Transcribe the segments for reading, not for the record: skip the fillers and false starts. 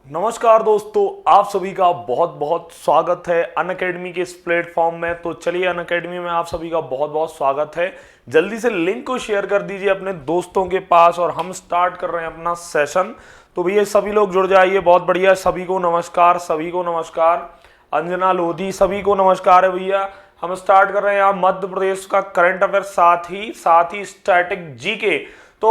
नमस्कार दोस्तों, आप सभी का बहुत बहुत स्वागत है अनअकैडमी के इस प्लेटफॉर्म में। तो चलिए, अनअकैडमी में आप सभी का बहुत बहुत स्वागत है। जल्दी से लिंक को शेयर कर दीजिए अपने दोस्तों के पास और हम स्टार्ट कर रहे हैं अपना सेशन। तो भैया सभी लोग जुड़ जाइए, बहुत बढ़िया। सभी को नमस्कार, सभी को नमस्कार। अंजना लोधी, सभी को नमस्कार है भैया। हम स्टार्ट कर रहे हैं यहाँ मध्य प्रदेश का करंट अफेयर, साथ ही स्टैटिक जीके। तो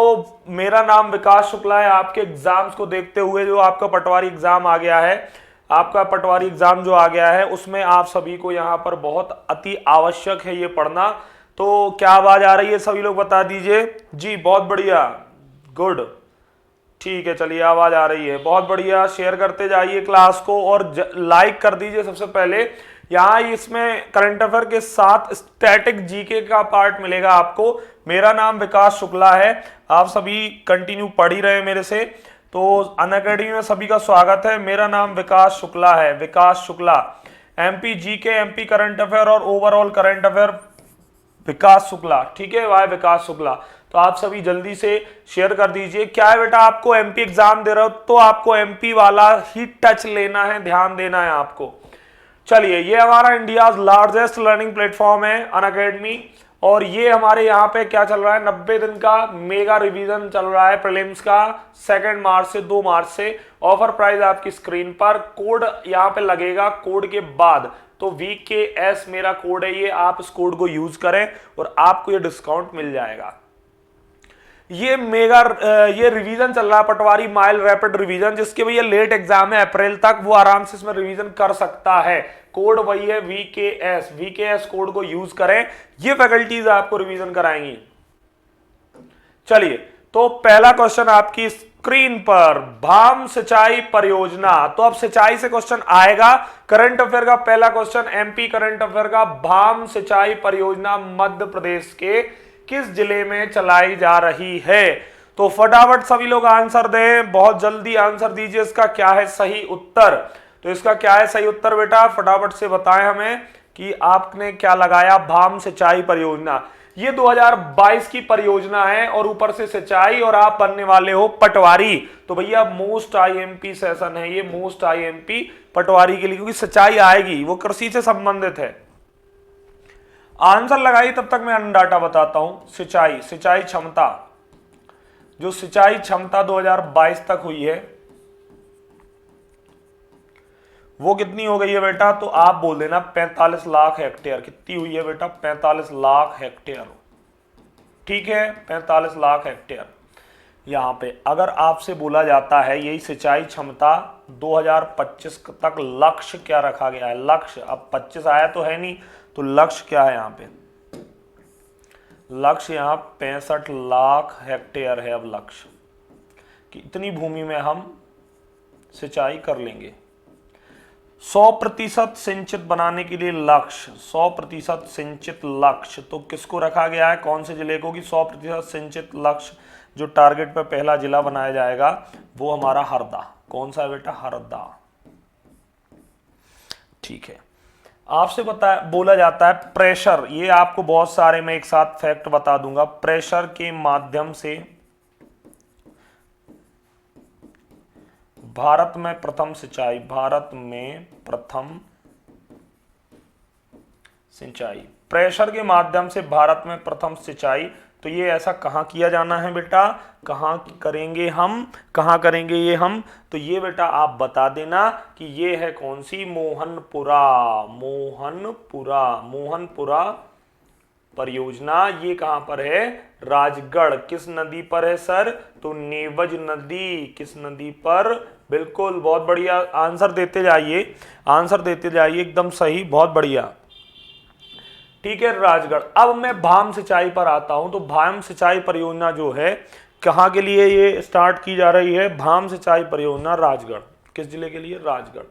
मेरा नाम विकास शुक्ला है। आपके एग्जाम्स को देखते हुए जो आपका पटवारी एग्जाम आ गया है, आपका पटवारी एग्जाम जो आ गया है, उसमें आप सभी को यहाँ पर बहुत अति आवश्यक है ये पढ़ना। तो क्या आवाज आ रही है, सभी लोग बता दीजिए जी। बहुत बढ़िया, गुड, ठीक है। चलिए, आवाज आ रही है, बहुत बढ़िया। शेयर करते जाइए क्लास को और लाइक कर दीजिए। सबसे पहले यहाँ इसमें करंट अफेयर के साथ स्टैटिक जीके का पार्ट मिलेगा आपको। मेरा नाम विकास शुक्ला है। आप सभी कंटिन्यू पढ़ ही रहे मेरे से, तो अनअकैडमी में सभी का स्वागत है। मेरा नाम विकास शुक्ला है, Vikas Shukla. MP GK, MP current affair और overall current affair Vikas Shukla, ठीक है, वाई विकास शुक्ला। तो आप सभी जल्दी से शेयर कर दीजिए। क्या है बेटा, आपको एमपी एग्जाम दे रहे हो तो आपको एमपी वाला ही टच लेना है, ध्यान देना है आपको। चलिए, ये हमारा इंडिया लार्जेस्ट लर्निंग प्लेटफॉर्म है अनअकैडमी, और ये हमारे यहाँ पे क्या चल रहा है, 90 दिन का मेगा रिवीजन चल रहा है प्रीलिम्स का। 2 मार्च से 2 मार्च से ऑफर प्राइस आपकी स्क्रीन पर, कोड यहाँ पे लगेगा ये के बाद। तो VKS मेरा कोड है, ये आप इस कोड को यूज करें और आपको ये डिस्काउंट मिल जाएगा। ये मेगा ये रिवीजन चल रहा है पटवारी माइल रैपिड रिवीजन, जिसके भैया लेट एग्जाम है अप्रैल तक, वो आराम से इसमें रिवीजन कर सकता है। कोड वही है VKS कोड को यूज करें, ये फैकल्टीज आपको रिवीजन कराएंगी। चलिए, तो पहला क्वेश्चन आपकी स्क्रीन पर, भाम सिंचाई परियोजना। तो अब सिंचाई से क्वेश्चन आएगा। करंट अफेयर का पहला क्वेश्चन, एमपी करंट अफेयर का, भाम सिंचाई परियोजना मध्य प्रदेश के किस जिले में चलाई जा रही है? तो फटाफट सभी लोग आंसर दें, बहुत जल्दी आंसर दीजिए। इसका क्या है सही उत्तर? तो इसका क्या है सही उत्तर बेटा, फटाफट से बताएं हमें कि आपने क्या लगाया। भाम सिंचाई परियोजना, ये 2022 की परियोजना है और ऊपर से सिंचाई, और आप बनने वाले हो पटवारी। तो भैया मोस्ट आईएमपी सेशन है ये, मोस्ट आईएमपी पटवारी के लिए, क्योंकि सिंचाई आएगी, वो कृषि से संबंधित है। आंसर लगाइए, तब तक मैं अन्य डाटा बताता हूं। सिंचाई क्षमता, जो सिंचाई क्षमता 2022 तक हुई है वो कितनी हो गई है बेटा? तो आप बोल देना 45 लाख हेक्टेयर। कितनी हुई है बेटा? 45 लाख हेक्टेयर, ठीक है, 45 लाख हेक्टेयर। यहां पे अगर आपसे बोला जाता है यही सिंचाई क्षमता 2025 तक लक्ष्य क्या रखा गया है, लक्ष्य, अब 25 आया तो है नहीं, तो लक्ष्य क्या है यहाँ पे? लक्ष्य यहाँ 65 लाख हेक्टेयर है। अब लक्ष्य कि इतनी भूमि में हम सिंचाई कर लेंगे। 100% सिंचित बनाने के लिए लक्ष्य, 100% सिंचित लक्ष्य, तो किसको रखा गया है, कौन से जिले को कि 100% सिंचित लक्ष्य जो टारगेट पर पहला जिला बनाया जाएगा वो हमारा हरदा। कौन सा है बेटा? हरदा, ठीक है। आपसे बोला जाता है प्रेशर, ये आपको बहुत सारे मैं एक साथ फैक्ट बता दूंगा। प्रेशर के माध्यम से भारत में प्रथम सिंचाई, भारत में प्रथम सिंचाई, प्रेशर के माध्यम से भारत में प्रथम सिंचाई। तो ये ऐसा कहां किया जाना है बेटा, कहां करेंगे हम, कहां करेंगे ये हम? तो ये बेटा आप बता देना कि ये है कौन सी, मोहनपुरा, मोहनपुरा, मोहनपुरा परियोजना। ये कहां पर है? राजगढ़। किस नदी पर है सर? तो नेवज नदी। किस नदी पर? बिल्कुल, बहुत बढ़िया। आंसर देते जाइए, आंसर देते जाइए, एकदम सही, बहुत बढ़िया, ठीक है, राजगढ़। अब मैं भाम सिंचाई पर आता हूं। तो भाम सिंचाई परियोजना जो है कहां के लिए ये स्टार्ट की जा रही है? भाम सिंचाई परियोजना राजगढ़। किस जिले के लिए? Rajgarh.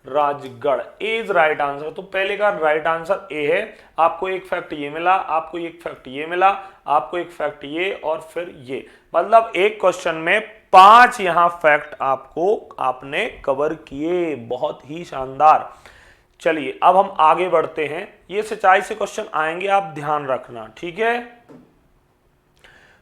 Rajgarh is right answer. तो पहले का राइट आंसर ए है। आपको एक फैक्ट ये मिला, आपको एक फैक्ट ये मिला, आपको एक फैक्ट ये, और फिर ये, मतलब एक क्वेश्चन में 5 यहां फैक्ट आपने कवर किए। बहुत ही शानदार। चलिए, अब हम आगे बढ़ते हैं। ये सिंचाई से क्वेश्चन आएंगे, आप ध्यान रखना, ठीक है।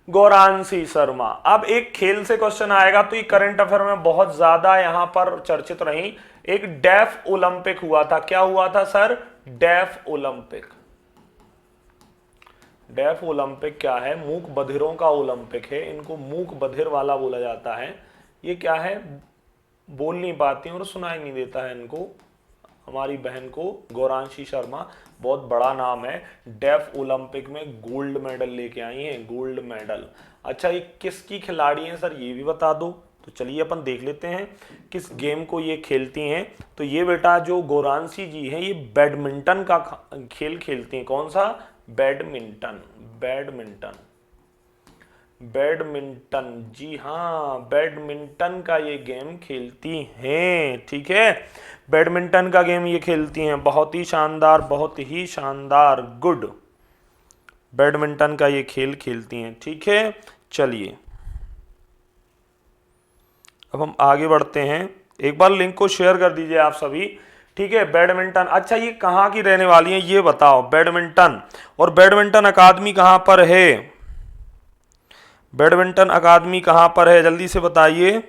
गौरांशी शर्मा। अब एक खेल से क्वेश्चन आएगा तो ये करंट अफेयर में बहुत ज्यादा यहां पर चर्चित रही। एक डेफ ओलंपिक हुआ था, क्या हुआ था sir? Deaf Olympic. Deaf Olympic क्या है? मूक बधिरों का ओलंपिक है, इनको मूक बधिर वाला बोला जाता है। ये क्या है? बोल नहीं पाती और सुनाई नहीं देता है इनको, हमारी बहन को गौरांशी शर्मा, बहुत बड़ा नाम है। डेफ ओलंपिक में गोल्ड मेडल लेके आई हैं, गोल्ड मेडल। अच्छा, ये किसकी खिलाड़ी हैं सर, ये भी बता दो। तो चलिए अपन देख लेते हैं किस गेम को ये खेलती हैं। तो ये बेटा जो गौरांशी जी हैं, ये बैडमिंटन का खेल खेलती हैं। कौन सा? बैडमिंटन। बैडमिंटन, बैडमिंटन, जी हाँ, बैडमिंटन का ये गेम खेलती हैं। ठीक है, बैडमिंटन का गेम ये खेलती हैं। बहुत ही शानदार, बहुत ही शानदार, गुड। बैडमिंटन का ये खेल खेलती हैं। ठीक है, चलिए अब हम आगे बढ़ते हैं। एक बार लिंक को शेयर कर दीजिए आप सभी। ठीक है, बैडमिंटन। अच्छा, ये कहाँ की रहने वाली हैं ये बताओ? बैडमिंटन। और बैडमिंटन अकादमी कहाँ पर है? बैडमिंटन अकादमी कहां पर है, जल्दी से बताइए।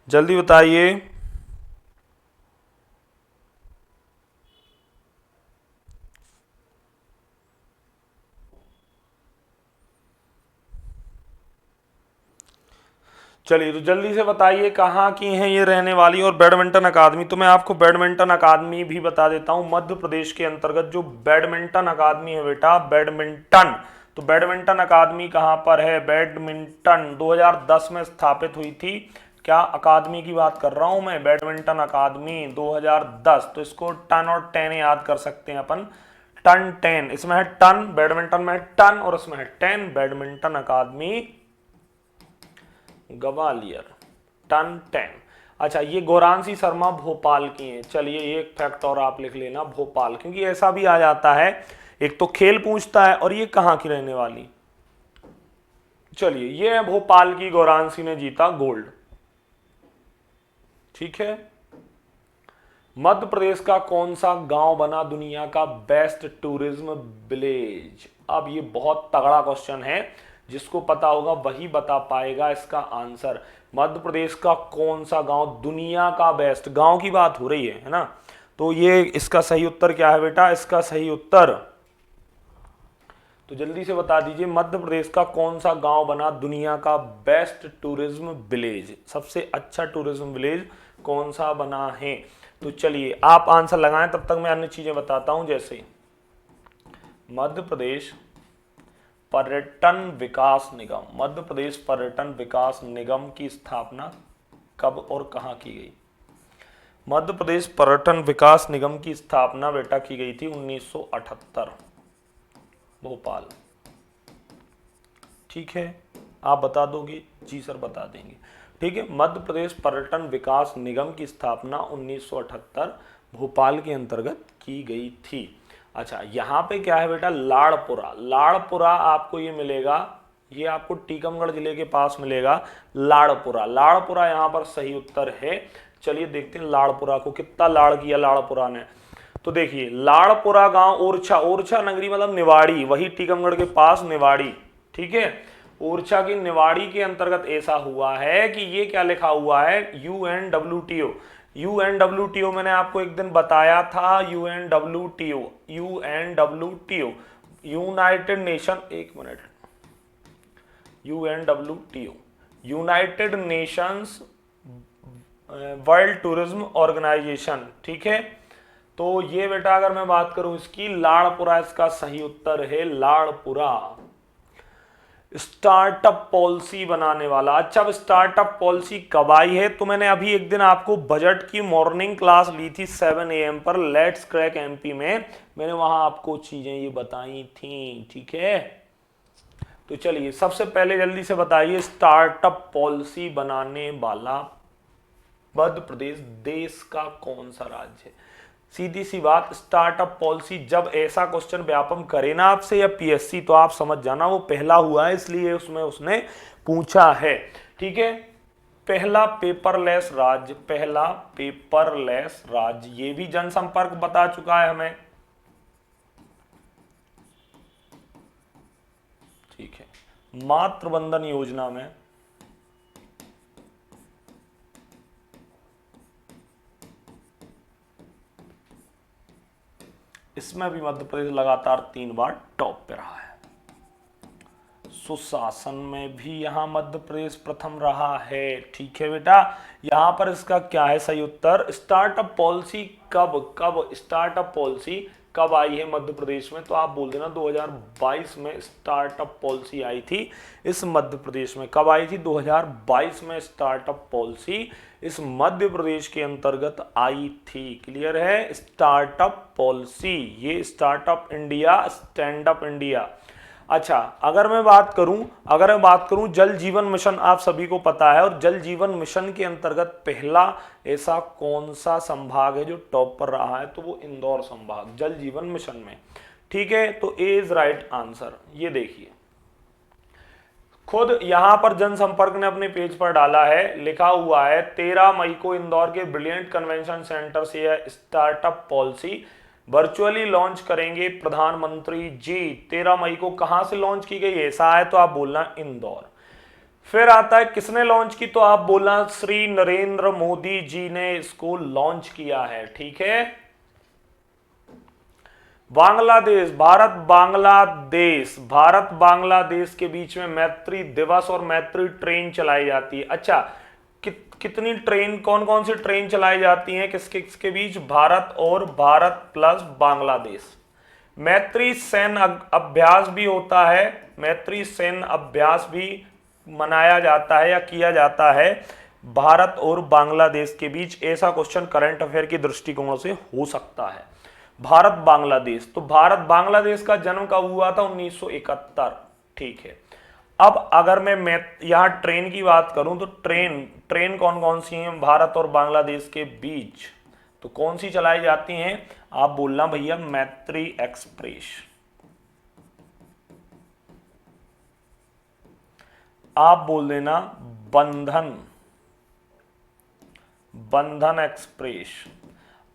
जल्दी बताइए। चलिए तो जल्दी से बताइए कहाँ की हैं ये रहने वाली। और बैडमिंटन अकादमी, तो मैं आपको बैडमिंटन अकादमी भी बता देता हूँ। मध्य प्रदेश के अंतर्गत जो बैडमिंटन अकादमी है बेटा, बैडमिंटन, तो बैडमिंटन अकादमी कहाँ पर है? बैडमिंटन 2010 में स्थापित हुई थी। क्या अकादमी की बात कर रहा हूं मैं? बैडमिंटन अकादमी 2010। तो इसको टन और टेन याद कर सकते हैं अपन। टन टेन, इसमें है टन, बैडमिंटन में है टन और इसमें है टेन। बैडमिंटन अकादमी ग्वालियर, टन टेन। अच्छा, ये गौरांशी शर्मा भोपाल की हैं। चलिए एक फैक्ट और आप लिख लेना, भोपाल, क्योंकि ऐसा भी आ जाता है, एक तो खेल पूछता है और ये कहाँ की रहने वाली। चलिए, ये है भोपाल की, गौरांशी ने जीता गोल्ड। ठीक है, मध्य प्रदेश का कौन सा गांव बना दुनिया का बेस्ट टूरिज्म विलेज? अब ये बहुत तगड़ा क्वेश्चन है, जिसको पता होगा वही बता पाएगा इसका आंसर। मध्य प्रदेश का कौन सा गांव दुनिया का बेस्ट, गांव की बात हो रही है ना? तो ये इसका सही उत्तर क्या है बेटा? इसका सही उत्तर, तो जल्दी से बता दीजिए, मध्य प्रदेश का कौन सा गांव बना दुनिया का बेस्ट टूरिज्म विलेज, सबसे अच्छा टूरिज्म विलेज कौन सा बना है? तो चलिए आप आंसर लगाएं, तब तक मैं अन्य चीजें बताता हूं। जैसे मध्य प्रदेश पर्यटन विकास निगम, मध्य प्रदेश पर्यटन विकास निगम की स्थापना कब और कहां की गई? मध्य प्रदेश पर्यटन विकास निगम की स्थापना बेटा की गई थी 1978, भोपाल। ठीक है, आप बता दोगे? जी सर बता देंगे। ठीक है, मध्य प्रदेश पर्यटन विकास निगम की स्थापना 1978 भोपाल के अंतर्गत की गई थी। अच्छा, यहाँ पे क्या है बेटा? लाड़पुरा। लाड़पुरा आपको ये मिलेगा, ये आपको टीकमगढ़ जिले के पास मिलेगा, लाड़पुरा। लाड़पुरा यहाँ पर सही उत्तर है। चलिए देखते हैं लाड़पुरा को, कितना लाड़ किया लाड़पुरा ने। तो देखिए, लाड़पुरा गांव ओरछा, ओरछा नगरी मतलब निवाड़ी, वही टीकमगढ़ के पास निवाड़ी। ठीक है, ओरछा की निवाड़ी के अंतर्गत ऐसा हुआ है कि ये क्या लिखा हुआ है? UNWTO। UNWTO मैंने आपको एक दिन बताया था, UNWTO, UNWTO, यूनाइटेड नेशन, एक minute, UNWTO, United Nations World Tourism Organization. ठीक है, तो ये बेटा अगर मैं बात करूं इसकी, लाड़पुरा इसका सही उत्तर है, लाड़पुरा। स्टार्टअप पॉलिसी बनाने वाला। अच्छा, अब स्टार्टअप पॉलिसी कब आई है? तो मैंने अभी एक दिन आपको बजट की मॉर्निंग क्लास ली थी 7 AM पर लेट्स क्रैक MP में, मैंने वहां आपको चीजें ये बताई थी। ठीक है, तो चलिए सबसे पहले जल्दी से बताइए, स्टार्टअप पॉलिसी बनाने वाला मध्य प्रदेश देश का कौन सा राज्य है? सीधी सी बात, स्टार्टअप पॉलिसी जब ऐसा क्वेश्चन व्यापम करे ना आपसे या PSC, तो आप समझ जाना वो पहला हुआ है, इसलिए उसमें उसने पूछा है। ठीक है, पहला पेपरलेस राज्य, पहला पेपरलेस राज्य, ये भी जनसंपर्क बता चुका है हमें। ठीक है, मातृवंदन योजना में इसमें भी मध्य प्रदेश लगातार 3 बार टॉप पे रहा है। सुशासन में भी यहां मध्य प्रदेश प्रथम रहा है। ठीक है बेटा, यहां पर इसका क्या है सही उत्तर? स्टार्टअप पॉलिसी कब स्टार्टअप पॉलिसी कब आई है मध्य प्रदेश में? तो आप बोल देना 2022 में स्टार्टअप पॉलिसी आई थी इस मध्य प्रदेश में। कब आई थी? 2022 में स्टार्टअप पॉलिसी इस मध्य प्रदेश के अंतर्गत आई थी। क्लियर है? स्टार्टअप पॉलिसी, ये startup India, stand up India. अच्छा, अगर मैं बात करूं जल जीवन मिशन, आप सभी को पता है, और जल जीवन मिशन के अंतर्गत पहला ऐसा कौन सा संभाग है जो टॉप पर रहा है? तो वो इंदौर संभाग, जल जीवन मिशन में। ठीक है, तो ए इज राइट आंसर। ये देखिए, खुद यहां पर जनसंपर्क ने अपने पेज पर डाला है, लिखा हुआ है 13 मई को इंदौर के ब्रिलियंट कन्वेंशन सेंटर से यह स्टार्टअप पॉलिसी वर्चुअली लॉन्च करेंगे प्रधानमंत्री जी। 13 मई को कहां से लॉन्च की गई? ऐसा है तो आप बोलना इंदौर। फिर आता है किसने लॉन्च की? तो आप बोलना श्री नरेंद्र मोदी जी ने इसको लॉन्च किया है। ठीक है, बांग्लादेश, भारत बांग्लादेश के बीच में मैत्री दिवस और मैत्री ट्रेन चलाई जाती है। अच्छा, कितनी ट्रेन, कौन कौन सी ट्रेन चलाई जाती हैं किसके बीच? भारत और भारत प्लस बांग्लादेश। मैत्री सैन्य अभ्यास भी होता है, मैत्री सैन्य अभ्यास भी मनाया जाता है या किया जाता है भारत और बांग्लादेश के बीच। ऐसा क्वेश्चन करंट अफेयर की दृष्टिकोण से हो सकता है। भारत बांग्लादेश, तो भारत बांग्लादेश का जन्म कब हुआ था? 1971। ठीक है, अब अगर मैं यहां ट्रेन की बात करूं तो ट्रेन कौन कौन सी हैं भारत और बांग्लादेश के बीच? तो कौन सी चलाई जाती हैं? आप बोलना भैया मैत्री एक्सप्रेस, आप बोल देना बंधन एक्सप्रेस,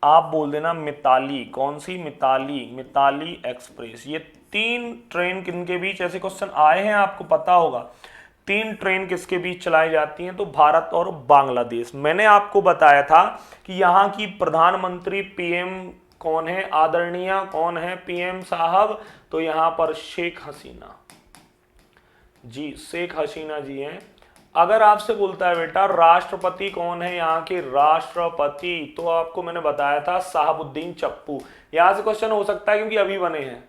आप बोल देना मिताली। कौन सी? मिताली एक्सप्रेस। ये 3 ट्रेन किनके बीच? ऐसे क्वेश्चन आए हैं, आपको पता होगा। 3 ट्रेन किसके बीच चलाई जाती हैं? तो भारत और बांग्लादेश। मैंने आपको बताया था कि यहाँ की प्रधानमंत्री पीएम कौन है? आदरणीय कौन है पीएम साहब? तो यहाँ पर शेख हसीना जी, शेख हसीना जी हैं। अगर आपसे बोलता है बेटा राष्ट्रपति कौन है यहाँ के? राष्ट्रपति, तो आपको मैंने बताया था साहबुद्दीन चप्पू। यहां से क्वेश्चन हो सकता है क्योंकि अभी बने हैं।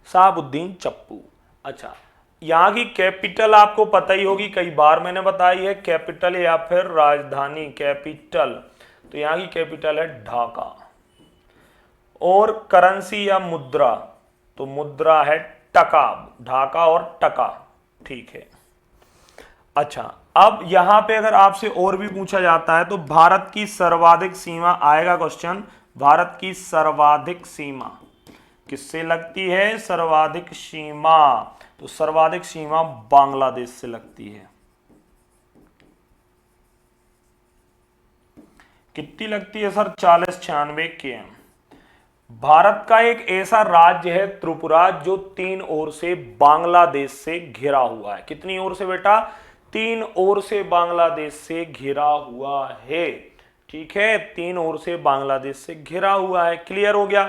साहबुद्दीन चप्पू। अच्छा, यहाँ की कैपिटल आपको पता ही होगी, कई बार मैंने बताई है, कैपिटल या फिर राजधानी। कैपिटल, तो यहाँ की कैपिटल है ढाका। और करेंसी या मुद्रा, तो मुद्रा है टका, ढाका और टका। ठीक है, अच्छा, अब यहां पे अगर आपसे और भी पूछा जाता है तो भारत की सर्वाधिक सीमा आएगा क्वेश्चन। भारत की सर्वाधिक सीमा किससे लगती है? सर्वाधिक सीमा, तो सर्वाधिक सीमा बांग्लादेश से लगती है। कितनी लगती है सर? 40-96 km। भारत का एक ऐसा राज्य है त्रिपुरा जो 3 ओर से बांग्लादेश से घिरा हुआ है। कितनी ओर से बेटा? 3 ओर से बांग्लादेश से घिरा हुआ है। ठीक है, 3 ओर से बांग्लादेश से घिरा हुआ है। क्लियर हो गया?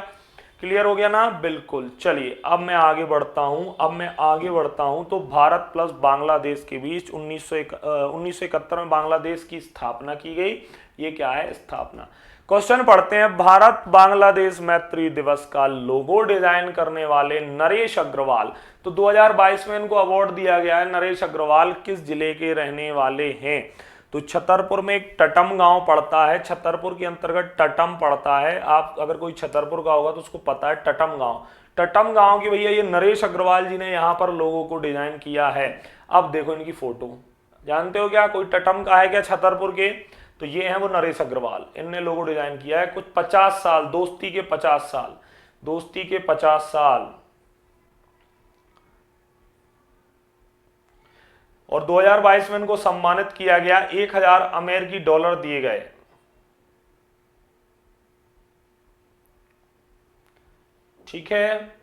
क्लियर हो गया ना? बिल्कुल। चलिए अब मैं आगे बढ़ता हूं। तो भारत प्लस बांग्लादेश के बीच 1971 में बांग्लादेश की स्थापना की गई। ये क्या है? स्थापना। क्वेश्चन पढ़ते हैं। भारत बांग्लादेश मैत्री दिवस का लोगो डिजाइन करने वाले नरेश अग्रवाल, तो 2022 में इनको अवार्ड दिया गया है। नरेश अग्रवाल किस जिले के रहने वाले हैं? तो छतरपुर में एक टटम गांव पड़ता है, छतरपुर के अंतर्गत टटम पड़ता है। आप अगर कोई छतरपुर का होगा तो उसको पता है टटम गांव। टटम गांव की भैया ये नरेश अग्रवाल जी ने यहाँ पर लोगों को डिजाइन किया है। अब देखो इनकी फोटो, जानते हो क्या कोई टटम का है क्या छतरपुर के? तो ये है वो नरेश अग्रवाल, इनने लोगो डिजाइन किया है। कुछ 50 साल दोस्ती के 50 साल, दोस्ती के 50 साल और 2022 में इनको सम्मानित किया गया, 1000 अमेरिकी डॉलर दिए गए। ठीक है।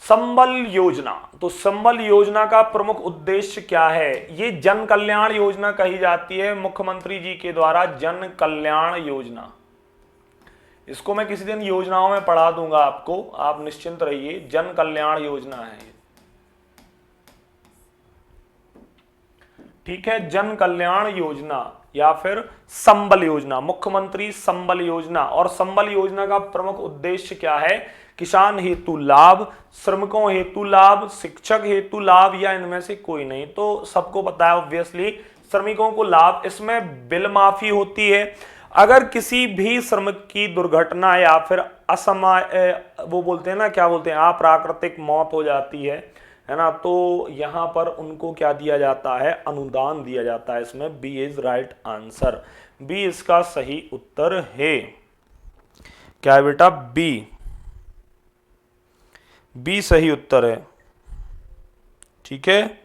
संबल योजना, तो संबल योजना का प्रमुख उद्देश्य क्या है? ये जन कल्याण योजना कही जाती है, मुख्यमंत्री जी के द्वारा जन कल्याण योजना। इसको मैं किसी दिन योजनाओं में पढ़ा दूंगा आपको, आप निश्चिंत रहिए, जन कल्याण योजना है। ठीक है, जन कल्याण योजना या फिर संबल योजना, मुख्यमंत्री संबल योजना। और संबल योजना का प्रमुख उद्देश्य क्या है? किसान हेतु लाभ, श्रमिकों हेतु लाभ, शिक्षक हेतु लाभ, या इनमें से कोई नहीं। तो सबको पता है ऑब्वियसली श्रमिकों को लाभ। इसमें बिल माफी होती है। अगर किसी भी श्रमिक की दुर्घटना या फिर वो बोलते हैं ना, क्या बोलते हैं, अप्राकृतिक मौत हो जाती है ना, तो यहां पर उनको क्या दिया जाता है? अनुदान दिया जाता है। इसमें B is right answer, B इसका सही उत्तर है। क्या है बेटा? बी, बी सही उत्तर है। ठीक है,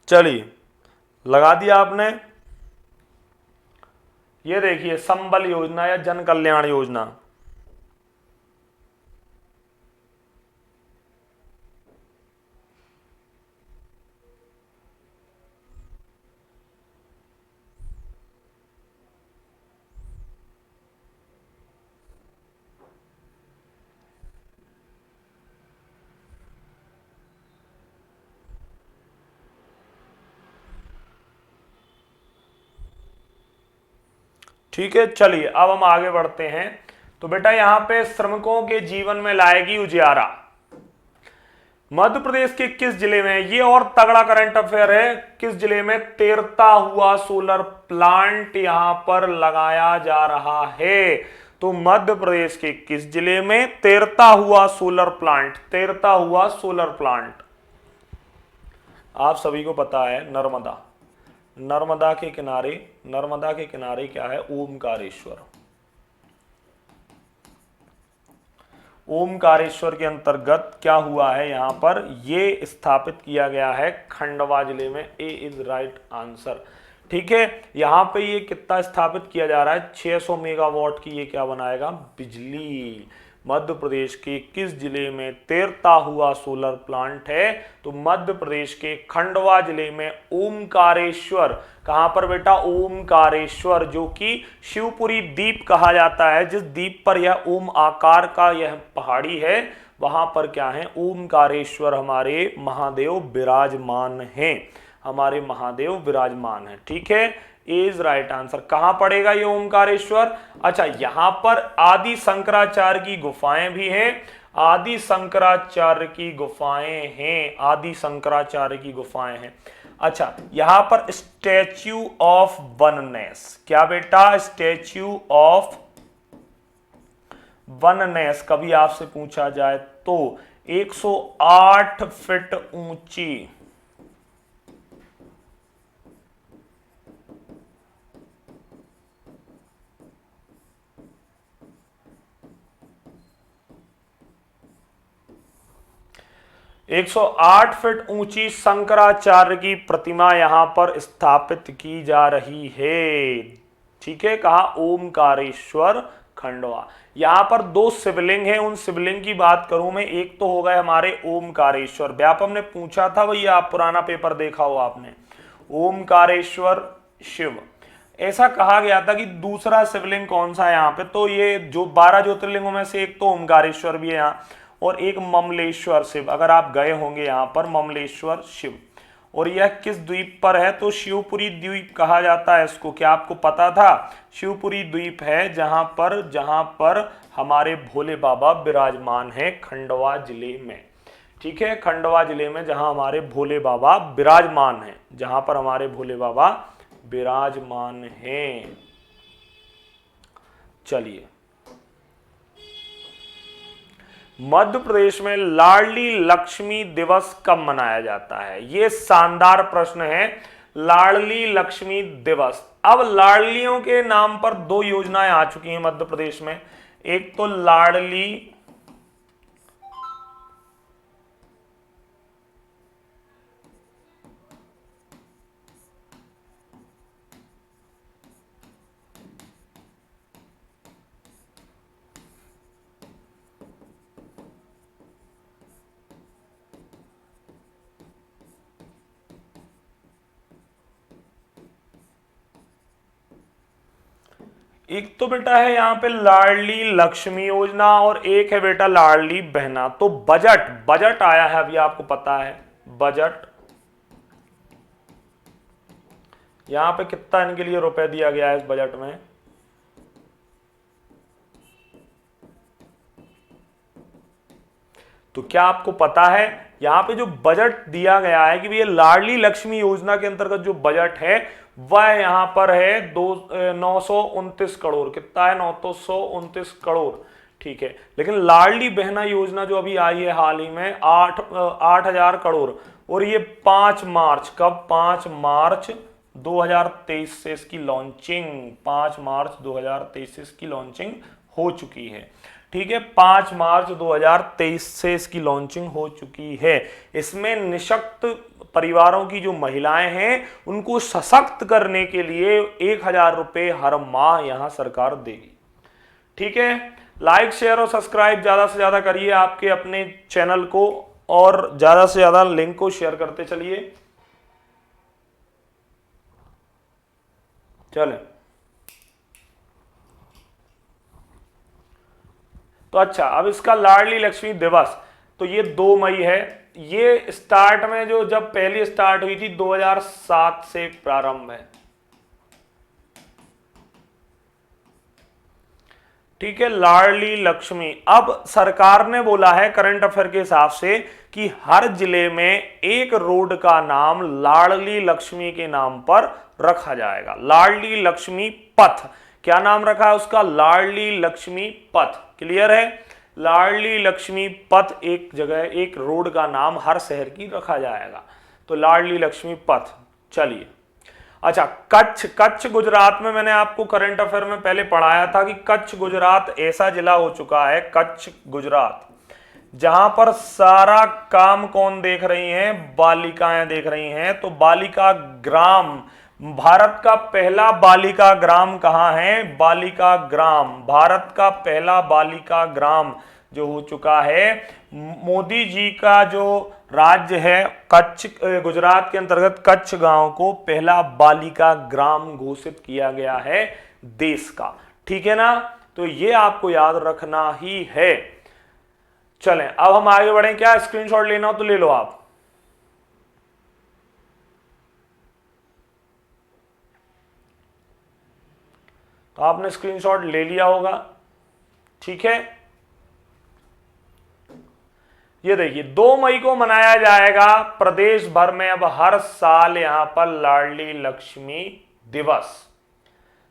चलिए लगा दिया आपने। ये देखिए संबल योजना या जन कल्याण योजना। ठीक है, चलिए अब हम आगे बढ़ते हैं। तो बेटा यहां पे श्रमिकों के जीवन में लाएगी उजियारा, मध्य प्रदेश के किस जिले में? ये और तगड़ा करंट अफेयर है। किस जिले में तैरता हुआ सोलर प्लांट यहां पर लगाया जा रहा है? तो मध्य प्रदेश के किस जिले में तैरता हुआ सोलर प्लांट, तैरता हुआ सोलर प्लांट? आप सभी को पता है नर्मदा, नर्मदा के किनारे, नर्मदा के किनारे क्या है? ओमकारेश्वर। ओमकारेश्वर के अंतर्गत क्या हुआ है? यहां पर ये स्थापित किया गया है खंडवा जिले में। ए इज राइट आंसर। ठीक है, यहां पे ये कितना स्थापित किया जा रहा है? 600 मेगावाट की ये क्या बनाएगा? बिजली। मध्य प्रदेश के किस जिले में तैरता हुआ सोलर प्लांट है? तो मध्य प्रदेश के खंडवा जिले में ओमकारेश्वर। कहां पर बेटा? ओमकारेश्वर, जो कि शिवपुरी द्वीप कहा जाता है। जिस द्वीप पर यह ओम आकार का यह पहाड़ी है, वहां पर क्या है? ओमकारेश्वर हमारे महादेव विराजमान हैं, हमारे महादेव विराजमान हैं। ठीक है, इज राइट आंसर। कहां पड़ेगा ये ओमकारेश्वर? अच्छा, यहां पर आदि शंकराचार्य की गुफाएं भी हैं, आदि शंकराचार्य की गुफाएं हैं, आदि शंकराचार्य की गुफाएं हैं। अच्छा, यहां पर स्टैच्यू ऑफ वननेस, क्या बेटा? स्टैच्यू ऑफ वननेस कभी आपसे पूछा जाए तो 108 फीट ऊंची, 108 फीट ऊंची शंकराचार्य की प्रतिमा यहां पर स्थापित की जा रही है। ठीक है, कहा? ओमकारेश्वर खंडवा। यहां पर दो शिवलिंग हैं, उन शिवलिंग की बात करूं मैं। एक तो हो गए हमारे ओमकारेश्वर, व्यापम ने पूछा था, भैया आप पुराना पेपर देखा हो आपने, ओमकारेश्वर शिव। ऐसा कहा गया था कि दूसरा शिवलिंग कौन सा है यहाँ पे? तो ये जो 12 ज्योतिर्लिंगों में से एक तो ओमकारेश्वर भी है यहाँ, और एक ममलेश्वर शिव। अगर आप गए होंगे यहाँ पर, ममलेश्वर शिव। और यह किस द्वीप पर है? तो शिवपुरी द्वीप कहा जाता है इसको। क्या आपको पता था? शिवपुरी द्वीप है जहां पर हमारे भोले बाबा विराजमान हैं खंडवा जिले में। ठीक है, खंडवा जिले में, जहां हमारे भोले बाबा विराजमान हैं, जहां पर हमारे भोले बाबा विराजमान हैं। चलिए, मध्य प्रदेश में लाडली लक्ष्मी दिवस कब मनाया जाता है? यह शानदार प्रश्न है। लाडली लक्ष्मी दिवस, अब लाडलियों के नाम पर दो योजनाएं आ चुकी हैं मध्य प्रदेश में। एक तो लाडली एक तो बेटा है यहां पे लाडली लक्ष्मी योजना, और एक है बेटा लाडली बहना। तो बजट बजट आया है, अभी आपको पता है बजट, यहां पे कितना इनके लिए रुपए दिया गया है इस बजट में? तो क्या आपको पता है यहां पे जो बजट दिया गया है कि ये लाडली लक्ष्मी योजना के अंतर्गत जो बजट है वह यहां पर है 929 करोड़। कितना है? 929 करोड़। ठीक है, लेकिन लाडली बहना योजना जो अभी आई है हाल ही में 8,000 करोड़, और ये 5 मार्च, कब? 5 मार्च 2023 से इसकी लॉन्चिंग, 5 मार्च 2023 से इसकी लॉन्चिंग हो चुकी है। ठीक है, 5 मार्च 2023 से इसकी लॉन्चिंग हो चुकी है। इसमें निःशक्त परिवारों की जो महिलाएं हैं उनको सशक्त करने के लिए 1,000 रुपए हर माह यहां सरकार देगी। ठीक है, लाइक शेयर और सब्सक्राइब ज्यादा से ज्यादा करिए आपके अपने चैनल को, और ज्यादा से ज्यादा लिंक को शेयर करते चलिए। चलें, तो अच्छा, अब इसका लाडली लक्ष्मी दिवस, तो ये 2 मई है। ये स्टार्ट में जो जब पहली स्टार्ट हुई थी 2007 से प्रारंभ है। ठीक है, लाडली लक्ष्मी, अब सरकार ने बोला है करंट अफेयर के हिसाब से कि हर जिले में एक रोड का नाम लाडली लक्ष्मी के नाम पर रखा जाएगा। लाडली लक्ष्मी पथ, क्या नाम रखा है उसका? लाडली लक्ष्मी पथ। क्लियर है? लाडली लक्ष्मी पथ, एक जगह एक रोड का नाम हर शहर की रखा जाएगा, तो लाडली लक्ष्मी पथ। चलिए, अच्छा, कच्छ गुजरात में मैंने आपको करंट अफेयर में पहले पढ़ाया था कि कच्छ गुजरात ऐसा जिला हो चुका है, कच्छ गुजरात, जहां पर सारा काम कौन देख रही हैं? बालिकाएं देख रही हैं। तो बालिका ग्राम, भारत का पहला बालिका ग्राम कहां है? बालिका ग्राम, भारत का पहला बालिका ग्राम जो हो चुका है, मोदी जी का जो राज्य है कच्छ, गुजरात के अंतर्गत कच्छ गांव को पहला बालिका ग्राम घोषित किया गया है देश का। ठीक है ना? तो ये आपको याद रखना ही है। चलें, अब हम आगे बढ़ें। क्या स्क्रीनशॉट लेना हो तो ले लो आप। तो आपने स्क्रीनशॉट ले लिया होगा। ठीक है, ये देखिए 2 मई को मनाया जाएगा प्रदेश भर में अब हर साल यहां पर लाडली लक्ष्मी दिवस,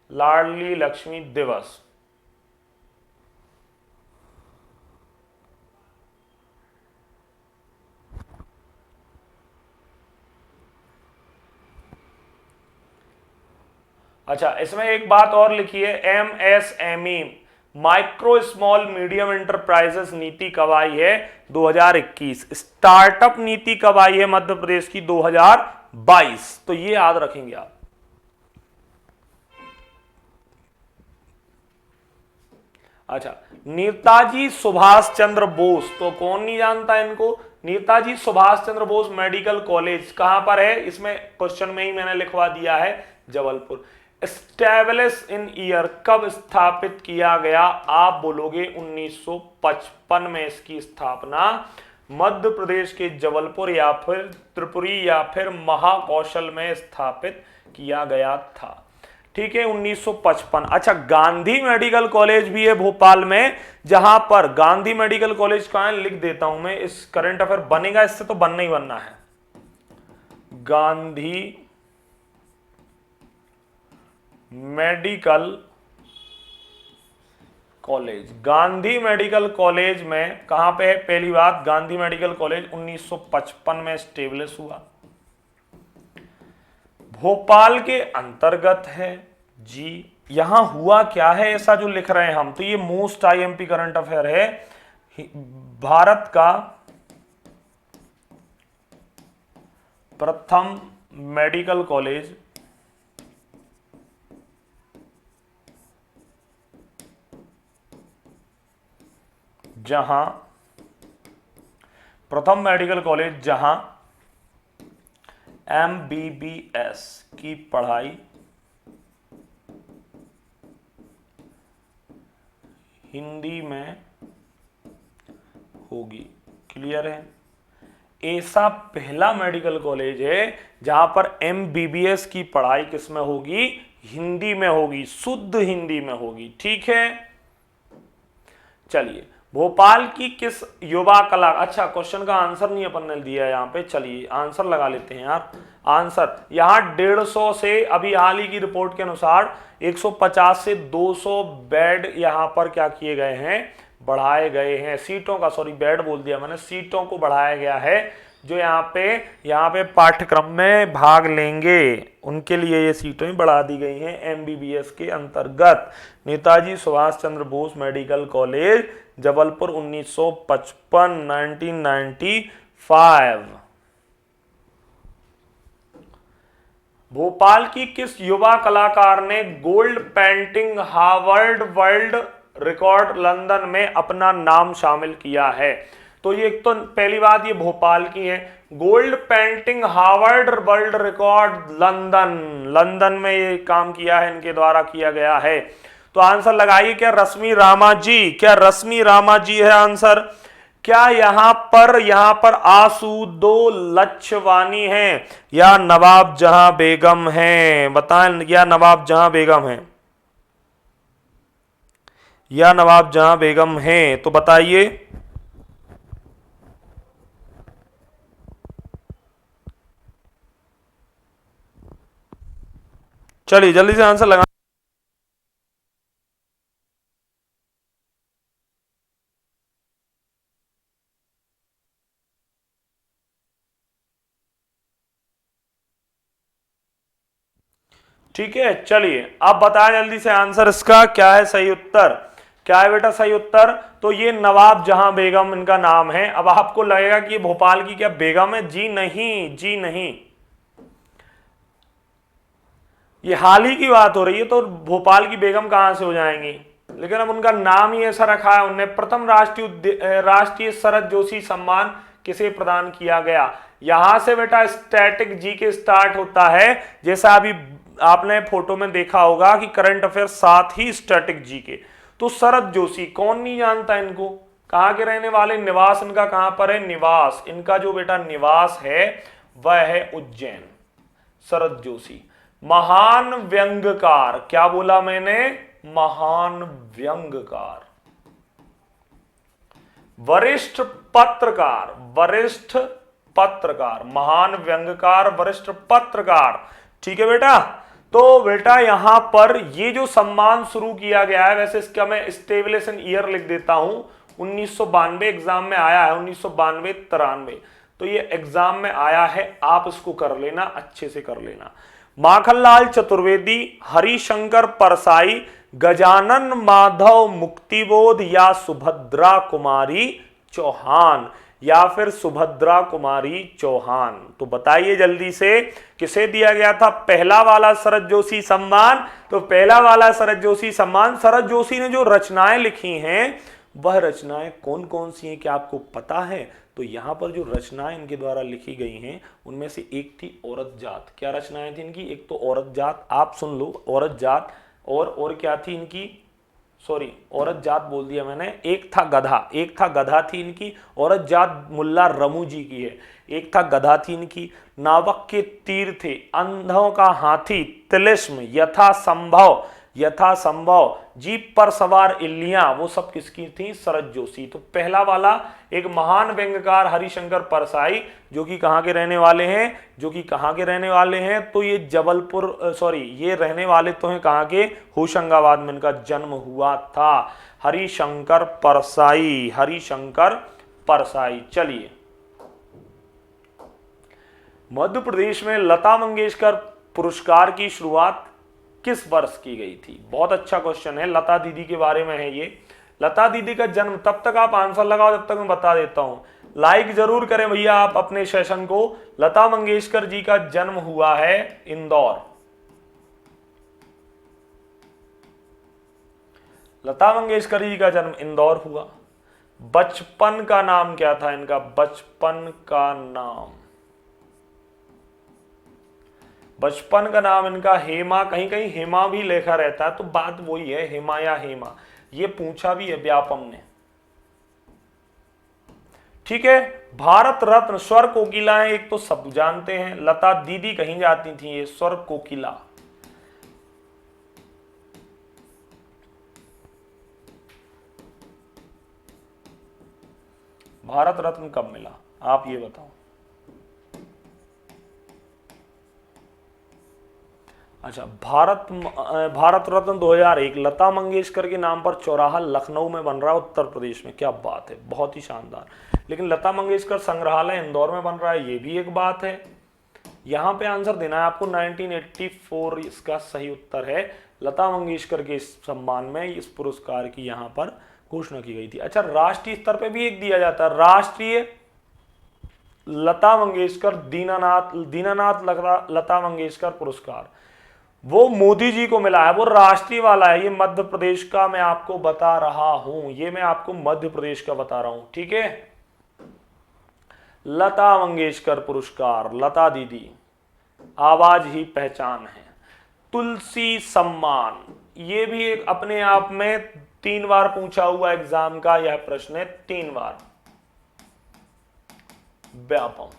लाडली लक्ष्मी दिवस। अच्छा, इसमें एक बात और लिखी है, MSME micro small medium enterprises नीति कब आई है? 2021। स्टार्टअप नीति कब आई है मध्य प्रदेश की? 2022। तो ये याद रखेंगे आप। अच्छा, नेताजी सुभाष चंद्र बोस, तो कौन नहीं जानता इनको? नेताजी सुभाष चंद्र बोस मेडिकल कॉलेज कहां पर है? इसमें क्वेश्चन में ही मैंने लिखवा दिया है, जबलपुर। एस्टैब्लिश इन ईयर, कब स्थापित किया गया? आप बोलोगे 1955 में इसकी स्थापना मध्य प्रदेश के जबलपुर या फिर त्रिपुरी या फिर महाकौशल में स्थापित किया गया था। ठीक है 1955। अच्छा, गांधी मेडिकल कॉलेज भी है भोपाल में, जहां पर गांधी मेडिकल कॉलेज कहां है लिख देता हूं मैं, इस करंट अफेयर बनेगा, इससे तो बनना ही बनना है। Gandhi medical college, Gandhi medical college में कहां पे है? पहली बात, गांधी मेडिकल कॉलेज 1955 में स्टेब्लिश हुआ, भोपाल के अंतर्गत है जी। यहां हुआ क्या है ऐसा जो लिख रहे हैं हम, तो ये मोस्ट आईएमपी करंट अफेयर है। भारत का प्रथम मेडिकल कॉलेज जहां MBBS की पढ़ाई हिंदी में होगी। क्लियर है? ऐसा पहला मेडिकल कॉलेज है जहां पर MBBS की पढ़ाई किस में होगी? हिंदी में होगी, शुद्ध हिंदी में होगी। ठीक है, चलिए भोपाल की किस युवा कला, अच्छा क्वेश्चन का आंसर नहीं अपन ने दिया यहां पे, चलिए आंसर लगा लेते हैं यार। आंसर यहां 150 से, अभी हाल ही की रिपोर्ट के अनुसार 150 से 200 बेड यहां पर क्या किए गए हैं? बढ़ाए गए हैं। सीटों का, सॉरी बेड बोल दिया मैंने, सीटों को बढ़ाया गया है। जो यहाँ पे पाठ्यक्रम में भाग लेंगे उनके लिए ये सीटें बढ़ा दी गई हैं MBBS के अंतर्गत। Netaji Subhash Chandra Bose medical college Jabalpur 1955 1995। भोपाल की किस युवा कलाकार ने gold painting Harvard world record London में अपना नाम शामिल किया है? तो ये एक तो पहली बात ये भोपाल की है, gold painting Harvard world record London में ये काम किया है, इनके द्वारा किया गया है। तो आंसर लगाइए, क्या रश्मि रामाजी, क्या रश्मि रामाजी है आंसर? क्या यहां पर आंसू दो लच्छवानी है या नवाब जहां बेगम है? बताएं, या नवाब जहां बेगम है, या नवाब जहां बेगम है, तो बताइए। चलिए जल्दी से आंसर लगा। ठीक है, चलिए अब बताएं जल्दी से आंसर इसका क्या है, सही उत्तर क्या है बेटा? सही उत्तर तो ये नवाब जहां बेगम इनका नाम है। अब आपको लगेगा कि ये भोपाल की क्या बेगम है? जी नहीं, जी नहीं, ये हाल ही की बात हो रही है, तो भोपाल की बेगम कहां से हो जाएंगी? लेकिन अब उनका नाम ही ऐसा रखा है उन्हें। प्रथम राष्ट्रीय शरद जोशी सम्मान किसे प्रदान किया गया? यहां से बेटा स्टैटिक जीके स्टार्ट होता है, जैसा अभी आपने फोटो में देखा होगा कि करंट अफेयर साथ ही स्टैटिक जीके। तो शरद जोशी, कौन नहीं जानता इनको? कहां के रहने वाले, निवास इनका कहां पर है? निवास इनका जो बेटा निवास है वह है उज्जैन। शरद जोशी महान व्यंग्यकार, क्या बोला मैंने? महान व्यंग्यकार, वरिष्ठ पत्रकार, महान व्यंग्यकार, वरिष्ठ पत्रकार। ठीक है बेटा, तो बेटा यहां पर ये जो सम्मान शुरू किया गया है, वैसे इसका मैं स्टेबलेशन ईयर लिख देता हूं, 1992 एग्जाम में आया है, 1992-93, तो ये एग्जाम में आया है, आप इसको कर लेना, अच्छे से कर लेना। माखनलाल चतुर्वेदी, हरिशंकर परसाई, गजानन माधव मुक्तिबोध या सुभद्रा कुमारी चौहान, या फिर सुभद्रा कुमारी चौहान? तो बताइए जल्दी से, किसे दिया गया था पहला वाला शरद जोशी सम्मान? तो पहला वाला शरद जोशी सम्मान, शरद जोशी ने जो रचनाएं लिखी हैं वह रचनाएं कौन कौन सी हैं, क्या आपको पता है? तो यहां पर जो रचनाएं इनके द्वारा लिखी गई हैं उनमें से एक थी औरत जात। क्या रचनाएं थी इनकी? एक तो औरत जात, आप सुन लो, औरत जात, और क्या थी इनकी? सॉरी औरत जात बोल दिया मैंने, एक था गधा थी इनकी, औरत जात मुल्ला रमू जी की है। एक था गधा थी इनकी, नावक के तीर थे, अंधों का हाथी तिलिस्म, यथा संभव, जीप पर सवार इल्लियां, वो सब किसकी थी? शरद जोशी। तो पहला वाला एक महान व्यंग्यकार हरिशंकर परसाई, जो कि कहाँ के रहने वाले हैं? तो ये जबलपुर सॉरी ये रहने वाले तो हैं कहाँ के? होशंगाबाद में इनका जन्म हुआ था। हरिशंकर परसाई। चलिए, मध्य प्रदेश में लता मंगेशकर पुरस्कार की शुरुआत किस वर्ष की गई थी? बहुत अच्छा क्वेश्चन है, लता दीदी के बारे में है ये। लता दीदी का जन्म, तब तक आप आंसर लगाओ जब तक मैं बता देता हूं। लाइक जरूर करें भैया आप अपने सेशन को। लता मंगेशकर जी का जन्म हुआ है इंदौर। लता मंगेशकर जी का जन्म इंदौर हुआ। बचपन का नाम क्या था इनका? बचपन का नाम इनका हेमा, कहीं कहीं हेमा भी लिखा रहता है, तो बात वही है, हेमा या हेमा, ये पूछा भी है व्यापम ने। ठीक है, भारत रत्न स्वर कोकिलाएं एक तो सब जानते हैं, लता दीदी कहीं जाती थी, ये स्वर कोकिला। भारत रत्न कब मिला आप ये बताओ। अच्छा, भारत रत्न 2001 लता मंगेशकर के नाम पर चौराहा लखनऊ में बन रहा है, उत्तर प्रदेश में। क्या बात है, बहुत ही शानदार। लेकिन लता मंगेशकर संग्रहालय इंदौर में बन रहा है, ये भी एक बात है। यहां पे आंसर देना है आपको, 1984 इसका सही उत्तर है। लता मंगेशकर के सम्मान में इस पुरस्कार की यहां पर घोषणा की गई थी। अच्छा, राष्ट्रीय स्तर पर भी एक दिया जाता है, राष्ट्रीय लता मंगेशकर दीनानाथ लता मंगेशकर पुरस्कार, वो मोदी जी को मिला है, वो राष्ट्रीय वाला है। ये मध्य प्रदेश का मैं आपको बता रहा हूं, ये मैं आपको मध्य प्रदेश का बता रहा हूं, ठीक है। लता मंगेशकर पुरस्कार, लता दीदी, आवाज ही पहचान है। तुलसी सम्मान, ये भी एक अपने आप में 3 बार पूछा हुआ एग्जाम का यह प्रश्न है, 3 बार व्यापम।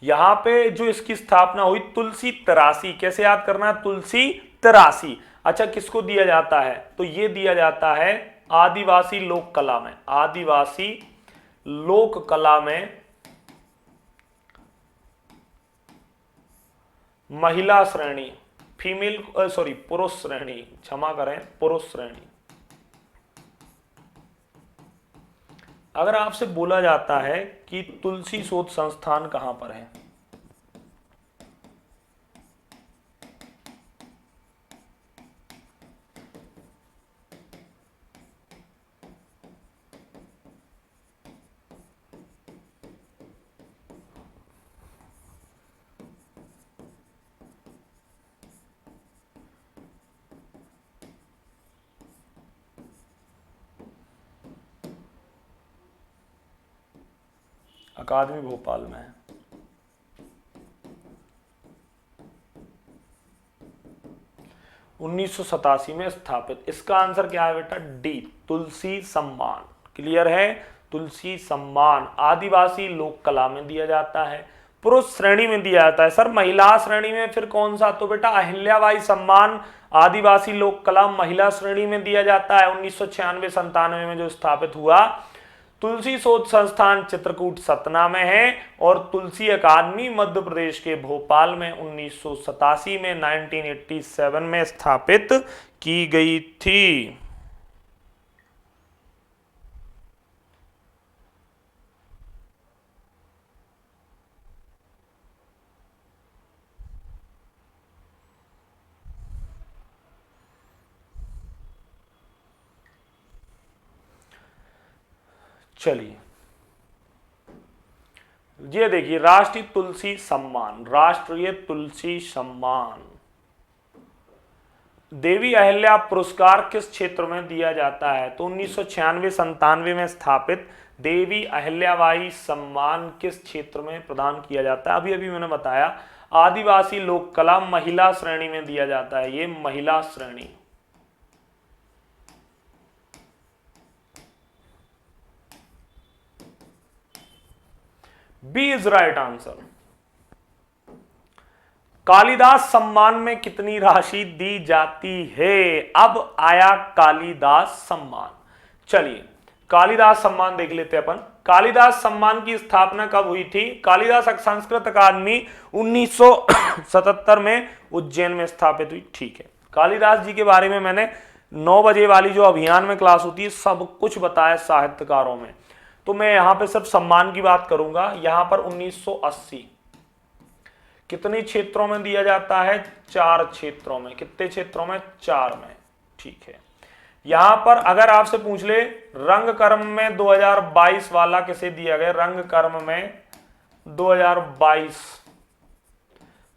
यहां पे जो इसकी स्थापना हुई, तुलसी तरासी, कैसे याद करना है? तुलसी तरासी। अच्छा, किसको दिया जाता है? तो ये दिया जाता है आदिवासी लोक कला में, आदिवासी लोक कला में महिला श्रेणी, पुरुष श्रेणी, क्षमा करें, पुरुष श्रेणी। अगर आपसे बोला जाता है कि तुलसी शोध संस्थान कहां पर है, अकादमी भोपाल में है। उन्नीस में स्थापित। इसका आंसर क्या है बेटा? डी, तुलसी सम्मान। क्लियर है? तुलसी सम्मान आदिवासी लोक कला में दिया जाता है, पुरुष श्रेणी में दिया जाता है। सर महिला श्रेणी में फिर कौन सा? तो बेटा अहिल्याबाई सम्मान आदिवासी लोक कला महिला श्रेणी में दिया जाता है, 1996-97 में जो स्थापित हुआ। तुलसी शोध संस्थान चित्रकूट सतना में है, और तुलसी अकादमी मध्य प्रदेश के भोपाल में 1987 में 1987 में स्थापित की गई थी। चलिए, ये देखिए, राष्ट्रीय तुलसी सम्मान, राष्ट्रीय तुलसी सम्मान, देवी अहिल्या पुरस्कार किस क्षेत्र में दिया जाता है? तो 1996-97 में स्थापित देवी अहिल्याबाई सम्मान किस क्षेत्र में प्रदान किया जाता है? अभी अभी मैंने बताया, आदिवासी लोक कला महिला श्रेणी में दिया जाता है, ये महिला श्रेणी। B is right answer. Kalidas सम्मान में कितनी राशि दी जाती है? अब आया कालिदास सम्मान। चलिए कालिदास सम्मान देख लेते हैं अपन। कालिदास सम्मान की स्थापना कब हुई थी? कालिदास संस्कृत अकादमी 1977 में उज्जैन में स्थापित हुई। ठीक है, कालिदास जी के बारे में मैंने 9 बजे वाली जो अभियान में क्लास होती है सब कुछ बताया साहित्यकारों में, तो मैं यहां पे सिर्फ सम्मान की बात करूंगा। यहां पर 1980 कितने क्षेत्रों में दिया जाता है? 4 क्षेत्रों में। कितने क्षेत्रों में? 4 में। ठीक है, यहां पर अगर आपसे पूछ ले रंग कर्म में 2022 वाला किसे दिया गया? रंग कर्म में 2022,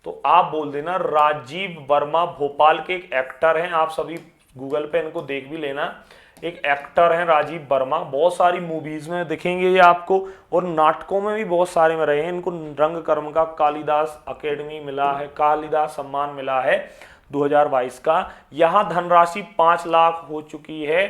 तो आप बोल देना राजीव वर्मा। भोपाल के एक एक्टर हैं, आप सभी गूगल पे इनको देख भी लेना। एक एक्टर हैं राजीव वर्मा, बहुत सारी मूवीज में दिखेंगे ये आपको, और नाटकों में भी बहुत सारे में रहे हैं। इनको रंग कर्म का कालिदास अकेडमी मिला है, कालिदास सम्मान मिला है 2022 का। यहां धनराशि 5 लाख हो चुकी है।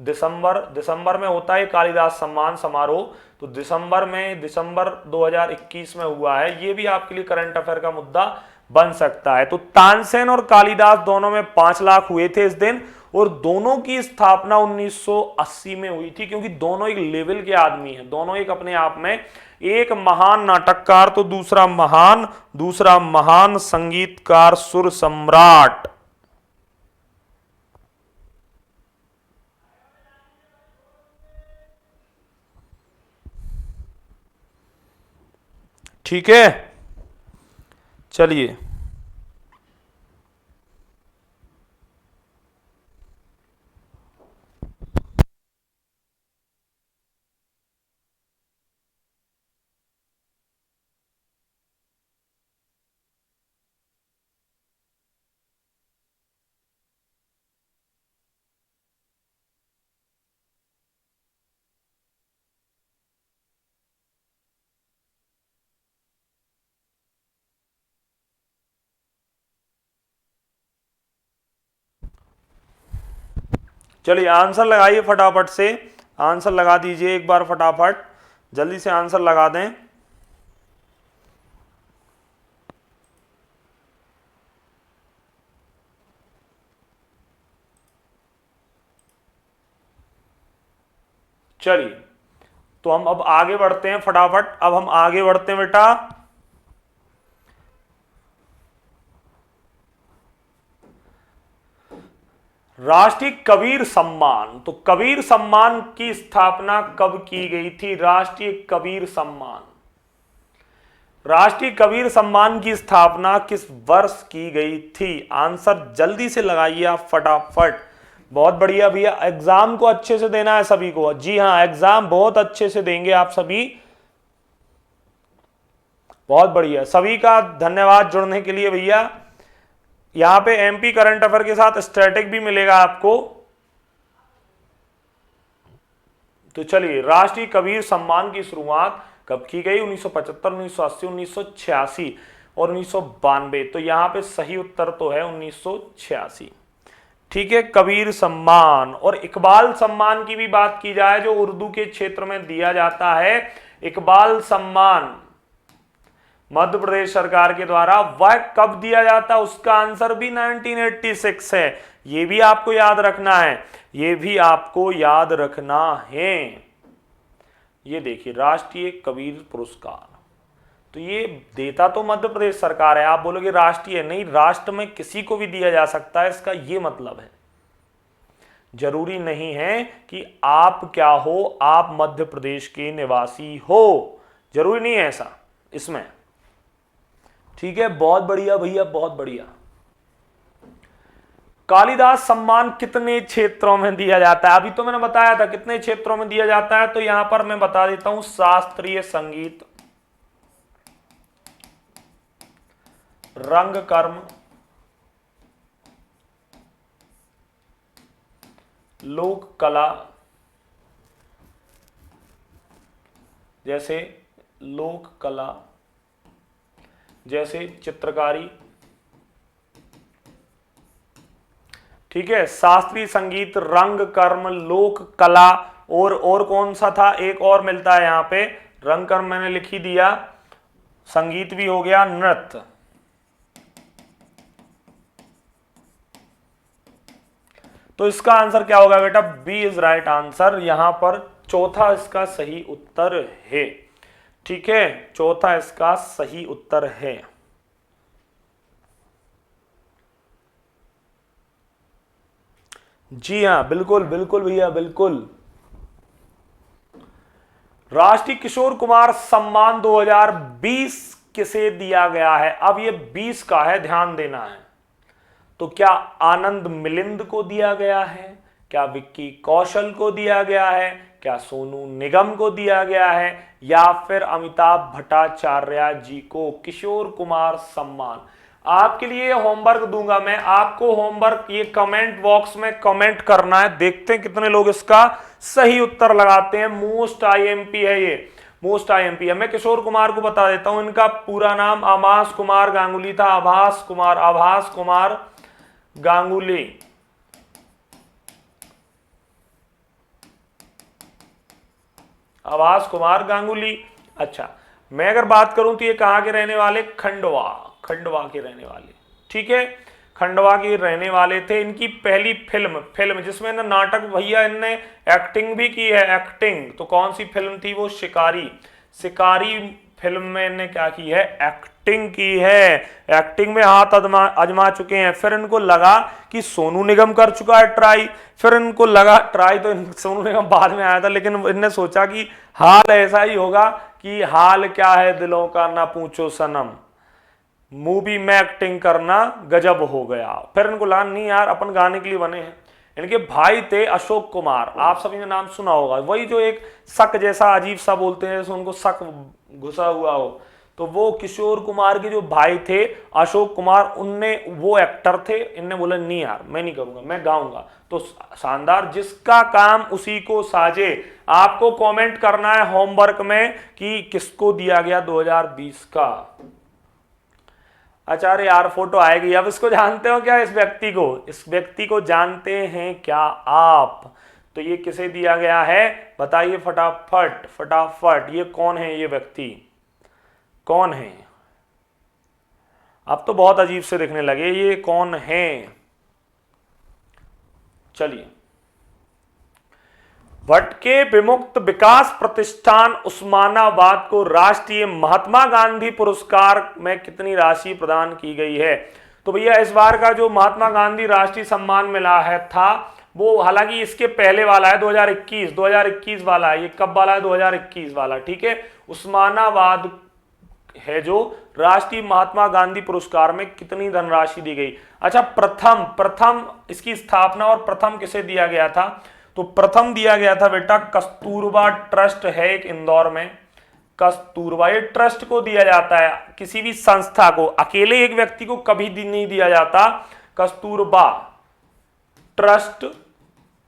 दिसंबर में होता है कालिदास सम्मान समारोह, तो दिसंबर 2021 में हुआ है। ये भी आपके लिए करंट अफेयर का मुद्दा बन सकता है। तो तानसेन और कालिदास दोनों में 5 लाख हुए थे इस दिन, और दोनों की स्थापना 1980 में हुई थी, क्योंकि दोनों एक लेवल के आदमी हैं, दोनों एक अपने आप में, एक महान नाटककार तो दूसरा महान संगीतकार, सुर सम्राट। ठीक है, चलिए चलिए आंसर लगाइए फटाफट से, आंसर लगा दीजिए एक बार फटाफट, जल्दी से आंसर लगा दें। चलिए तो हम अब आगे बढ़ते हैं फटाफट, अब हम आगे बढ़ते हैं बेटा। राष्ट्रीय कबीर सम्मान, तो कबीर सम्मान की स्थापना कब की गई थी? राष्ट्रीय कबीर सम्मान, राष्ट्रीय कबीर सम्मान की स्थापना किस वर्ष की गई थी? आंसर जल्दी से लगाइए आप फटाफट। बहुत बढ़िया भैया, एग्जाम को अच्छे से देना है सभी को। जी हाँ, एग्जाम बहुत अच्छे से देंगे आप सभी। बहुत बढ़िया, सभी का धन्यवाद जुड़ने के लिए भैया। यहां पे एमपी करंट अफेयर के साथ स्टैटिक भी मिलेगा आपको। तो चलिए, राष्ट्रीय कबीर सम्मान की शुरुआत कब की गई? 1975, 1980, 1986 और 1992। तो यहां पे सही उत्तर तो है 1986। ठीक है, कबीर सम्मान। और इकबाल सम्मान की भी बात की जाए, जो उर्दू के क्षेत्र में दिया जाता है, इकबाल सम्मान मध्य प्रदेश सरकार के द्वारा, वह कब दिया जाता है? उसका आंसर भी 1986 है। यह भी आपको याद रखना है, यह भी आपको याद रखना है। ये देखिए, राष्ट्रीय कबीर पुरस्कार, तो ये देता तो मध्य प्रदेश सरकार है। आप बोलोगे राष्ट्रीय नहीं, राष्ट्र में किसी को भी दिया जा सकता है, इसका ये मतलब है। जरूरी नहीं है कि आप क्या हो, आप मध्य प्रदेश के निवासी हो, जरूरी नहीं है ऐसा इसमें। ठीक है, बहुत बढ़िया भैया, बहुत बढ़िया। कालिदास सम्मान कितने क्षेत्रों में दिया जाता है? अभी तो मैंने बताया था कितने क्षेत्रों में दिया जाता है, तो यहां पर मैं बता देता हूं, शास्त्रीय संगीत, रंग कर्म, लोक कला, जैसे लोक कला, जैसे चित्रकारी, ठीक है, शास्त्रीय संगीत, रंग कर्म, लोक कला, और कौन सा था, एक और मिलता है यहां पे, रंग कर्म मैंने लिख ही दिया, संगीत भी हो गया, नृत्य। तो इसका आंसर क्या होगा बेटा, बी इज राइट आंसर। यहां पर चौथा इसका सही उत्तर है, ठीक है, चौथा इसका सही उत्तर है। जी हाँ, बिल्कुल बिल्कुल भैया, बिल्कुल। राष्ट्रीय किशोर कुमार सम्मान 2020 किसे दिया गया है? अब ये 20 का है, ध्यान देना है। तो क्या आनंद मिलिंद को दिया गया है, क्या विक्की कौशल को दिया गया है, क्या सोनू निगम को दिया गया है, या फिर अमिताभ भट्टाचार्य जी को किशोर कुमार सम्मान? आपके लिए होमवर्क दूंगा मैं, आपको होमवर्क ये कमेंट बॉक्स में कमेंट करना है। देखते हैं कितने लोग इसका सही उत्तर लगाते हैं। मोस्ट आईएमपी है ये, मोस्ट आईएमपी है। मैं किशोर कुमार को बता देता हूं, इनका पूरा नाम आभास कुमार गांगुली था, आभास कुमार गांगुली। आभास कुमार गांगुली। अच्छा, मैं अगर बात करूं तो ये कहां के रहने वाले, खंडवा के रहने वाले, ठीक है, खंडवा के रहने वाले थे। इनकी पहली फिल्म जिसमें ना नाटक, भैया इनने एक्टिंग भी की है, एक्टिंग। तो कौन सी फिल्म थी वो, शिकारी फिल्म में इनने क्या की है, एक्टिंग की है। एक्टिंग में हाथ आजमा चुके हैं। फिर इनको लगा कि सोनू निगम कर चुका है ट्राई, फिर इनको लगा ट्राई तो सोनू निगम बाद में आया था, लेकिन इनने सोचा कि हाल ऐसा ही होगा कि हाल क्या है दिलों का ना पूछो सनम, मूवी में एक्टिंग करना गजब हो गया। फिर इनको लगा नहीं यार, अपन गाने के लिए बने हैं। इनके भाई थे अशोक कुमार, आप सभी ने नाम सुना होगा, वही जो एक शक जैसा अजीब सा बोलते हैं, जैसे उनको शक घुसा हुआ हो। तो वो किशोर कुमार के जो भाई थे अशोक कुमार, उनने, वो एक्टर थे, इनने बोला नहीं यार मैं नहीं करूंगा, मैं गाऊंगा। तो शानदार, जिसका काम उसी को साजे। आपको कमेंट करना है होमवर्क में कि किसको दिया गया 2020 का। आचार्य यार फोटो आएगी। अब इसको जानते हो क्या, इस व्यक्ति को जानते हैं क्या आप? तो ये किसे दिया गया है बताइए फटाफट। ये कौन है, ये व्यक्ति कौन है? अब तो बहुत अजीब से दिखने लगे, ये कौन है? चलिए, भटके विमुक्त विकास प्रतिष्ठान उस्मानाबाद को राष्ट्रीय महात्मा गांधी पुरस्कार में कितनी राशि प्रदान की गई है? तो भैया इस बार का जो महात्मा गांधी राष्ट्रीय सम्मान मिला है था वो, हालांकि इसके पहले वाला है 2021 वाला है। ये कब वाला है, 2021 वाला, ठीक है। उस्मानाबाद है जो राष्ट्रीय महात्मा गांधी पुरस्कार में कितनी धनराशि दी गई? अच्छा, प्रथम इसकी स्थापना और प्रथम किसे दिया गया था? तो प्रथम दिया गया था बेटा कस्तूरबा ट्रस्ट है एक इंदौर में, कस्तूरबा, ये ट्रस्ट को दिया जाता है, किसी भी संस्था को, अकेले एक व्यक्ति को कभी नहीं दिया जाता। कस्तूरबा ट्रस्ट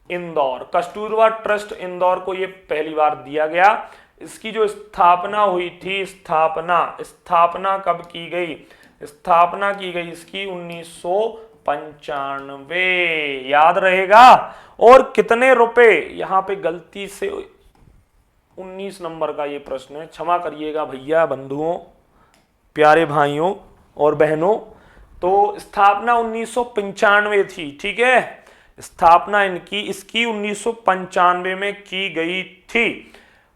इंदौर, कस्तूरबा ट्रस्ट इंदौर को ये पहली बार दिया गया। इसकी जो स्थापना हुई थी, स्थापना कब की गई? स्थापना की गई इसकी 1995, याद रहेगा। और कितने रुपए, यहां पे गलती से 19 नंबर का ये प्रश्न है, क्षमा करिएगा भैया, बंधुओं, प्यारे भाइयों और बहनों। तो स्थापना 1995 थी, ठीक है, स्थापना इसकी 1995 में की गई थी।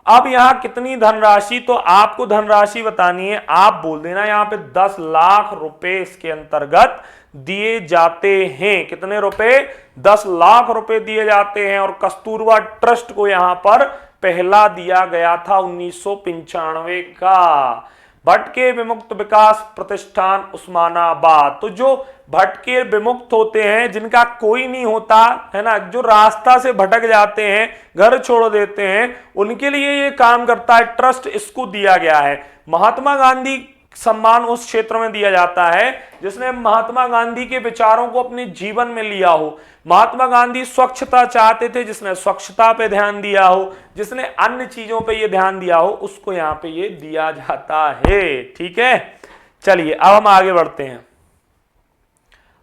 अब यहां कितनी धनराशि, तो आपको धनराशि बतानी है, आप बोल देना। यहां पे 10 लाख रुपए इसके अंतर्गत दिए जाते हैं। कितने रुपए? 10 लाख रुपए दिए जाते हैं। और कस्तूरबा ट्रस्ट को यहां पर पहला दिया गया था 1995 का। भटके विमुक्त विकास प्रतिष्ठान उस्मानाबाद। तो जो भटके विमुक्त होते हैं, जिनका कोई नहीं होता है ना, जो रास्ता से भटक जाते हैं, घर छोड़ देते हैं, उनके लिए ये काम करता है ट्रस्ट, इसको दिया गया है। महात्मा गांधी सम्मान उस क्षेत्र में दिया जाता है जिसने महात्मा गांधी के विचारों को अपने जीवन में लिया हो। महात्मा गांधी स्वच्छता चाहते थे, जिसने स्वच्छता पे ध्यान दिया हो, जिसने अन्य चीजों पे ये ध्यान दिया हो, उसको यहां पे ये दिया जाता है, ठीक है। चलिए अब हम आगे बढ़ते हैं,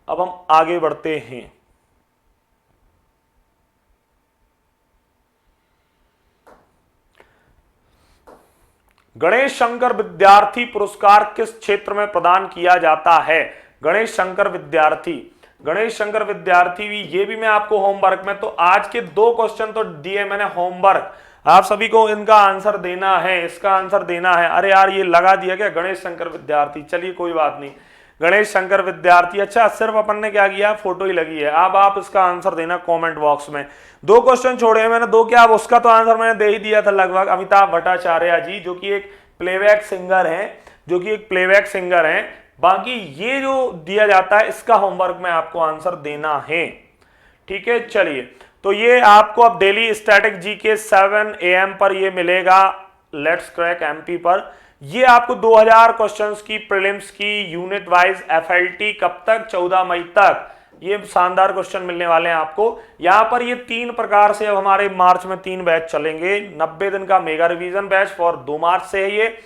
अब हम आगे बढ़ते हैं। गणेश शंकर विद्यार्थी पुरस्कार किस क्षेत्र में प्रदान किया जाता है? गणेश शंकर विद्यार्थी भी, ये भी मैं आपको होमवर्क में, तो आज के 2 क्वेश्चन तो दिए मैंने होमवर्क, आप सभी को इनका आंसर देना है, इसका आंसर देना है। अरे यार ये लगा दिया क्या गणेश शंकर विद्यार्थी, चलिए कोई बात नहीं, गणेश शंकर विद्यार्थी। अच्छा सिर्फ अपन ने क्या किया, फोटो ही लगी है। अब आप इसका आंसर देना कमेंट बॉक्स में। 2 क्वेश्चन छोड़े हैं मैंने, 2 क्या, अब उसका तो आंसर मैंने दे ही दिया था लगभग। अमिताभ भट्टाचार्य जी जो कि एक प्लेबैक सिंगर हैं, बाकी ये जो दिया जाता है इसका होमवर्क में आपको आंसर देना है, ठीक है। चलिए तो ये आपको अब डेली स्टैटिक जीके 7 AM पर ये मिलेगा, लेट्स क्रैक एमपी पर। ये आपको 2000 क्वेश्चंस की प्रीलिम्स की यूनिट वाइज एफएलटी कब तक, 14 मई तक, ये शानदार क्वेश्चन मिलने वाले हैं आपको। यहां पर ये 3 प्रकार से, अब हमारे मार्च में 3 बैच चलेंगे। 90 दिन का मेगा रिवीजन बैच फॉर 2 मार्च से है ये।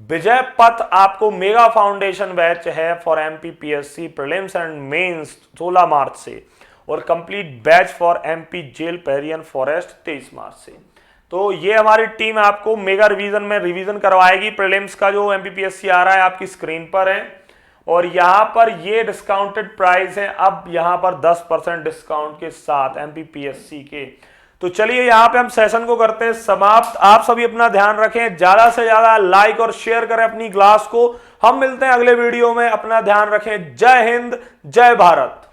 विजय पथ आपको मेगा फाउंडेशन बैच है for MPPSC prelims and mains 16 मार्च से, और complete batch for MP jail पेरियन फॉरेस्ट 23 मार्च से। तो ये हमारी टीम आपको मेगा रिवीजन में रिवीजन करवाएगी। प्रीलिम्स का जो एमपीपीएससी आ रहा है आपकी स्क्रीन पर है, और यहां पर ये डिस्काउंटेड प्राइस है अब यहां पर 10% डिस्काउंट के साथ एमपीपीएससी के। तो चलिए यहां पे हम सेशन को करते हैं समाप्त। आप सभी अपना ध्यान रखें, ज्यादा से ज्यादा लाइक और शेयर करें अपनी क्लास को। हम मिलते हैं अगले वीडियो में, अपना ध्यान रखें। जय हिंद, जय भारत।